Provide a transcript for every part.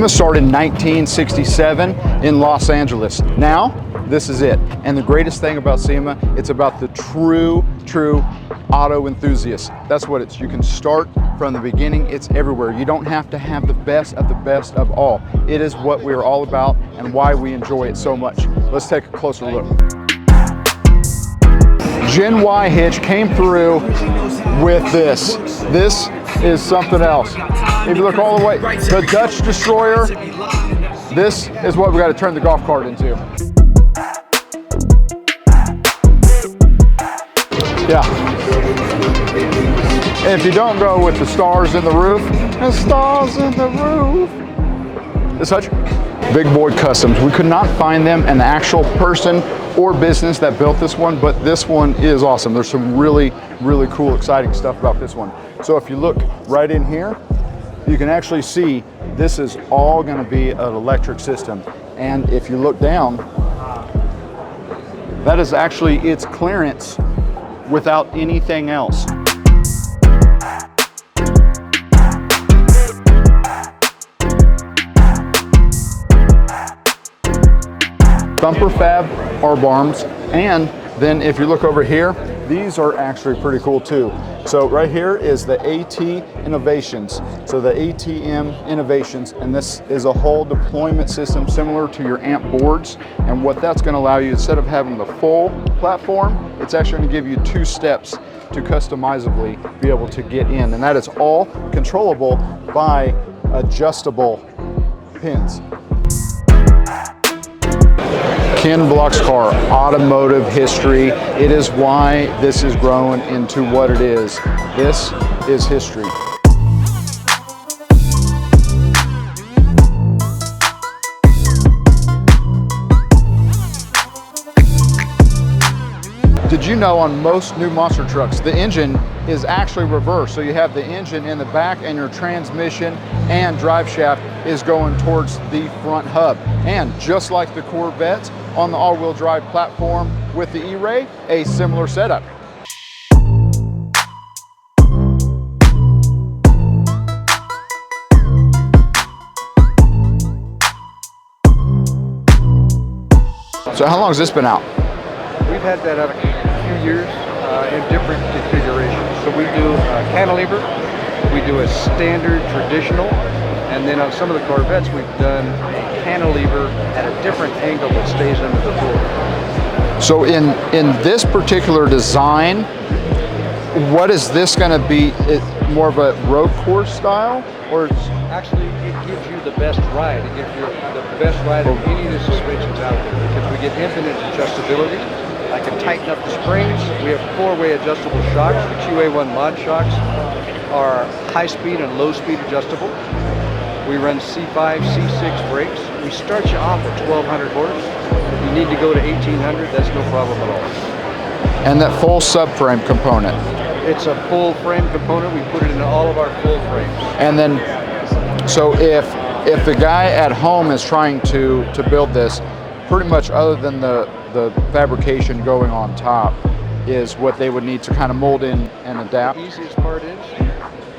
SEMA started in 1967 in Los Angeles. Now, this is it. And the greatest thing about SEMA, it's about the true auto enthusiast. That's what it's. You can start from the beginning. It's everywhere. You don't have to have the best of all. It is what we're all about and why we enjoy it so much. Let's take a closer look. Gen Y hitch came through with this. This is something else. If you look all the way, the Dutch Destroyer, this is what we got to turn the golf cart into. Yeah. And if you don't go with the stars in the roof, the stars in the roof. This such Big Boy Customs. We could not find them and the actual person or business that built this one, but this one is awesome. There's some really cool, exciting stuff about this one. So if you look right in here, you can actually see this is all going to be an electric system. And if you look down, that is actually its clearance without anything else. Bumper fab R-arms, and then if you look over here, these are actually pretty cool too. So right here is the AT Innovations. So the ATM Innovations, and this is a whole deployment system similar to your AMP boards. And what that's going to allow you, instead of having the full platform, it's actually going to give you 2 steps to customizably be able to get in. And that is all controllable by adjustable pins. Ken Block's car, automotive history. It is why this is growing into what it is. This is history. Did you know on most new monster trucks, the engine is actually reversed. So you have the engine in the back and your transmission and drive shaft is going towards the front hub. And just like the Corvettes on the all-wheel drive platform with the E-Ray, a similar setup. So how long has this been out? We've had that out a few years in different configurations. So we do a cantilever, we do a standard traditional, and then on some of the Corvettes we've done a cantilever at a different angle that stays under the floor. So in this particular design, what is this going to be? More of a road course style, or actually it gives you the best ride. It gives you the best ride of any of the suspensions out there because we get infinite adjustability. I can tighten up the springs. We have 4-way adjustable shocks. The QA1 mod shocks are high speed and low speed adjustable. We run C5, C6 brakes. We start you off at 1200 horse. If you need to go to 1800, that's no problem at all. And that full subframe component. It's a full frame component. We put it into all of our full frames. And then, so if the guy at home is trying to build this, pretty much other than the fabrication going on top is what they would need to kind of mold in and adapt. The easiest part is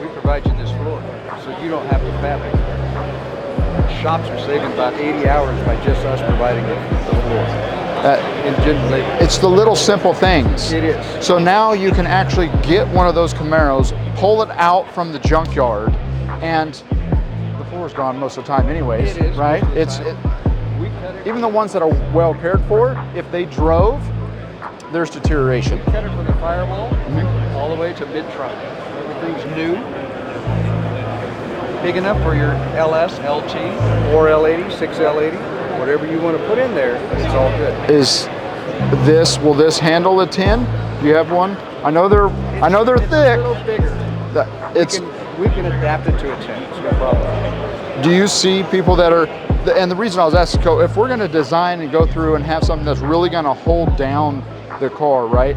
we provide you this floor, so you don't have to fabricate. Shops are saving about 80 hours by just us providing the floor. It's the little simple things. It is. So now you can actually get one of those Camaros, pull it out from the junkyard, and the floor's gone most of the time anyways, it is, right? Even the ones that are well cared for, if they drove, there's deterioration. We cut it from the firewall all the way to mid-trunk. Everything's new. Big enough for your LS, LT, 4L80, 6L80, whatever you want to put in there, it's all good. Will this handle a 10? Do you have one? I know they're thick. A little bigger. We can adapt it to a 10, it's no problem. Do you see people that are, and the reason I was asking, if we're going to design and go through and have something that's really going to hold down the car, right?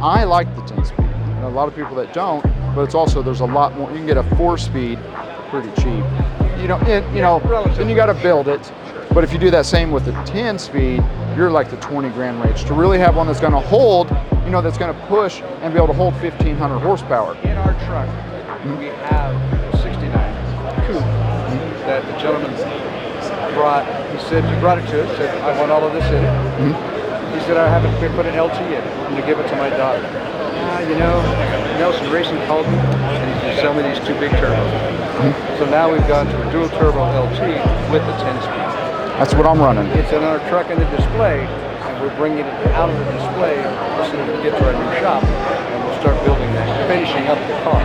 I like the 10-speed. A lot of people that don't, but it's also, there's a lot more. You can get a 4-speed pretty cheap. And you got to build it. But if you do that same with the 10-speed, you're like the 20 grand range. To really have one that's going to hold, that's going to push and be able to hold 1,500 horsepower. In our truck, we have 69 coupe that the gentleman he said, you brought it to us, said, I want all of this in it. He said, I haven't put an LT in it. I'm gonna give it to my daughter. You know, Nelson Racing called me and he's gonna sell me these 2 big turbos. So now we've gone to a dual turbo LT with the 10-speed. That's what I'm running. It's in our truck in the display, and we're bringing it out of the display as soon as we get to our new shop, and we'll start building that, finishing up the car.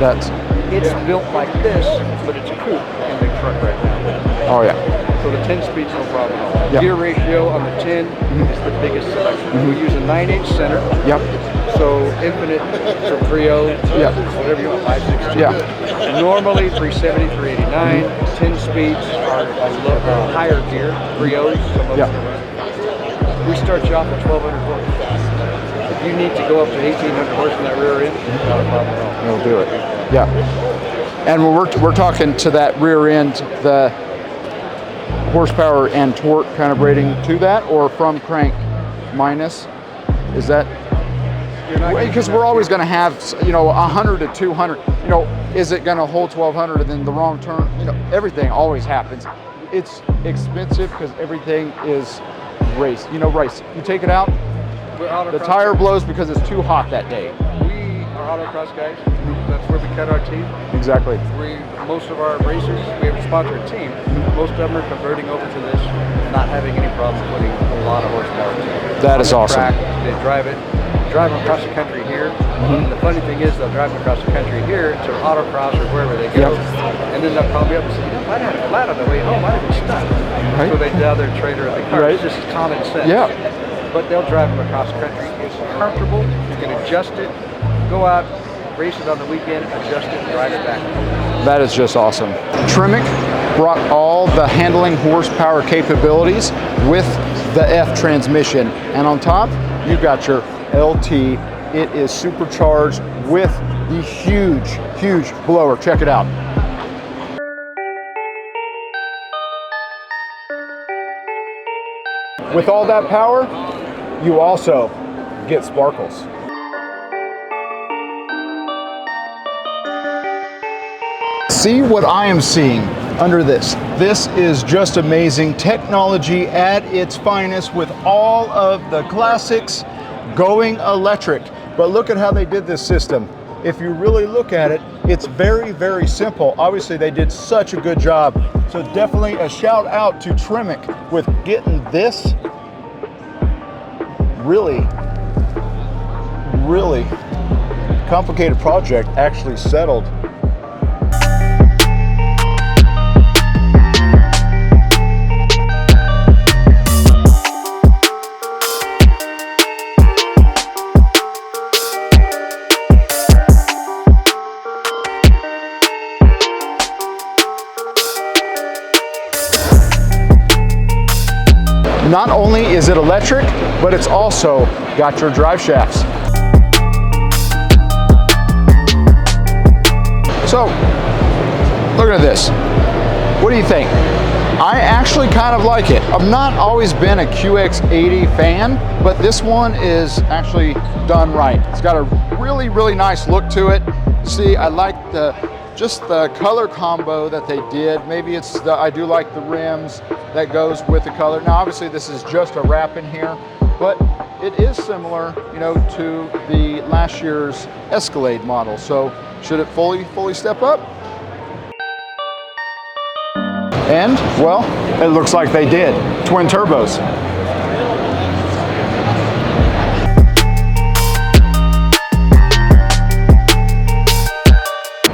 It's built like this, but it's coupe in the truck right now. Oh yeah. So the 10-speed's no problem at all. Yep. Gear ratio on the 10 is the biggest selection. We use a 9/8 center. Yep. So infinite for 3.0, Yep. whatever you want, 5.62. Yeah. Normally 370, 389. 10 speeds are a higher gear, 3.0s. Yeah. We start you off at 1,200 horse. If you need to go up to 1,800 horse in that rear end, not a problem at all. We'll do it. Yeah. And we're talking to that rear end, the horsepower and torque kind of rating to that, or from crank minus? Is that? Because we're always going to have, 100 to 200. Is it going to hold 1,200 and then the wrong turn? Everything always happens. It's expensive because everything is race. Race. You take it out, the tire blows because it's too hot that day. We are autocross guys. That's where we cut our teeth. Exactly. Most of our racers, we have a sponsored team. Most of them are converting over to this, not having any problem putting a lot of horsepower to it. That is awesome. Track, they drive them across the country here. And the funny thing is, they'll drive them across the country here to autocross or wherever they go. And then they'll call me up and say, I had a flat on the way home, I didn't stuck. So they tell their trainer of the car. It's just common sense. Yeah. But they'll drive them across the country. It's comfortable. You can adjust it, go out, race it on the weekend, adjust it, and drive it back. That is just awesome. Tremec brought all the handling horsepower capabilities with the F transmission. And on top, you got your LT. It is supercharged with the huge blower. Check it out. With all that power, you also get sparkles. See what I am seeing under this. This is just amazing technology at its finest with all of the classics going electric. But look at how they did this system. If you really look at it, it's very simple. Obviously, they did such a good job. So definitely a shout out to Tremec with getting this really complicated project actually settled. Not only is it electric, but it's also got your drive shafts. So, look at this. What do you think? I actually kind of like it. I've not always been a QX80 fan, but this one is actually done right. It's got a really nice look to it. See, I like just the color combo that they did. Maybe it's I do like the rims that goes with the color. Now obviously this is just a wrap in here, but it is similar, to the last year's Escalade model. So should it fully step up? And well, it looks like they did. Twin turbos.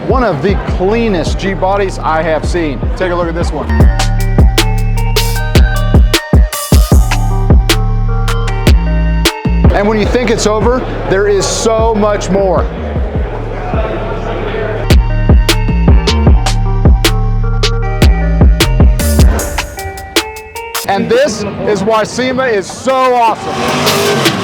One of the cleanest G bodies I have seen. Take a look at this one. And when you think it's over, there is so much more. And this is why SEMA is so awesome.